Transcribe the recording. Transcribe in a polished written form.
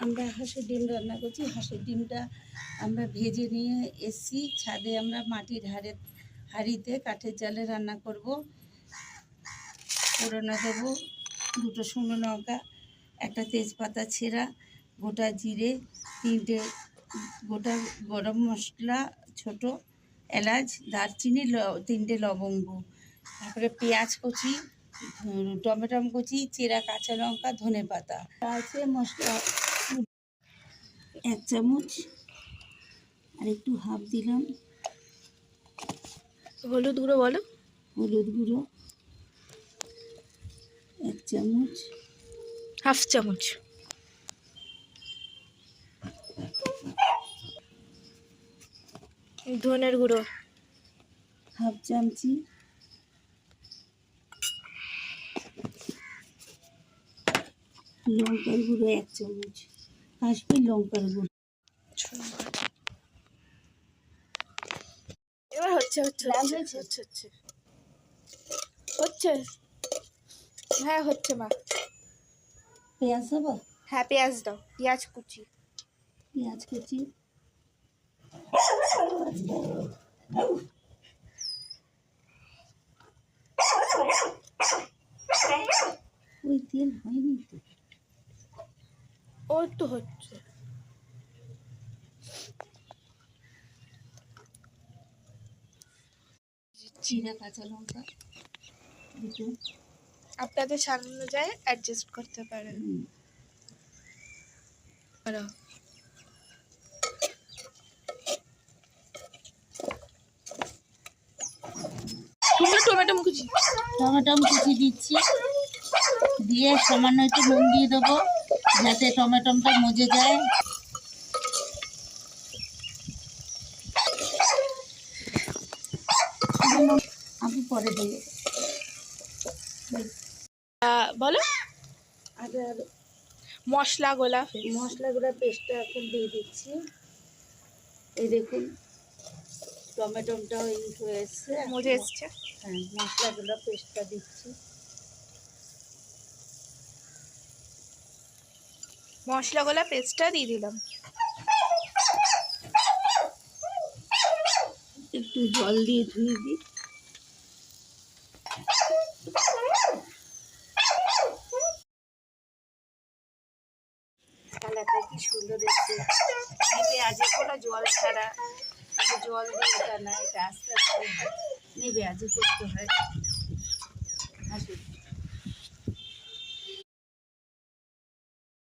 আমরা হাঁসের ডিম রান্না করছি। হাঁসের ডিমটা আমরা ভেজে নিয়ে এসছি ছাদে। আমরা মাটির হাঁড়িতে কাঠের জালে রান্না করব। ফোড়নে দেবো 2টো শুকনো লঙ্কা, একটা তেজপাতা ছেঁড়া, গোটা জিরে, 3টে গোটা গরম মশলা, ছোট এলাচ, দারচিনি, 3টে লবঙ্গ, তারপরে পেঁয়াজ কুচি, টমেটো কুচি, চেরা কাঁচা লঙ্কা, ধনে পাতা আছে। মশলা 1 চামচ, আর একটু হাফ দিলাম হলুদ গুঁড়ো। বলো। হলুদ গুঁড়ো 1 চামচ, হাফ চামচ। ধনের গুঁড়ো হাফ চামচি, লঙ্কার গুঁড়ো 1 চামচ, কাশ্মীর লঙ্কার গুঁড়ো। এবার হচ্ছে হচ্ছে হচ্ছে হচ্ছে হচ্ছে হচ্ছে হ্যাঁ হচ্ছে মা। পেঁয়াজ দেবো? হ্যাঁ পেঁয়াজ দাও, পেঁয়াজ কুচি। পেঁয়াজ কুচি, ওই তেল হয়নি তো। ওই তো হচ্ছে। জিরা কাঁচা লঙ্কা 2টো। আপনাদের স্বাদ অনুযায়ী অ্যাডজাস্ট করতে পারেন। টমেটো কুচি দিচ্ছি, দিয়ে সামান্য একটু নুন দিয়ে দেবো যাতে টমেটোটা মজে যায়। আমি পরে দিয়ে বলো। আর মশলাগুলো পেস্টটা এখন দিয়ে দিচ্ছি। এই দেখুন টমেটোটাও হয়ে এসছে, মজে এসছে। হ্যাঁ, মশলাগুলো পেস্টটা দিচ্ছি। মশলাগুলো পেস্টটা দিয়ে দিলাম। একটু জল দিয়ে ধুয়ে দিই। কালারটা কি সুন্দর এসছে। নেবে আজকে কোনো জল ছাড়া, জল দিয়ে এটা না, এটা আস্তে আস্তে হয়। নেবে আজকে করতে হয়। আসুন।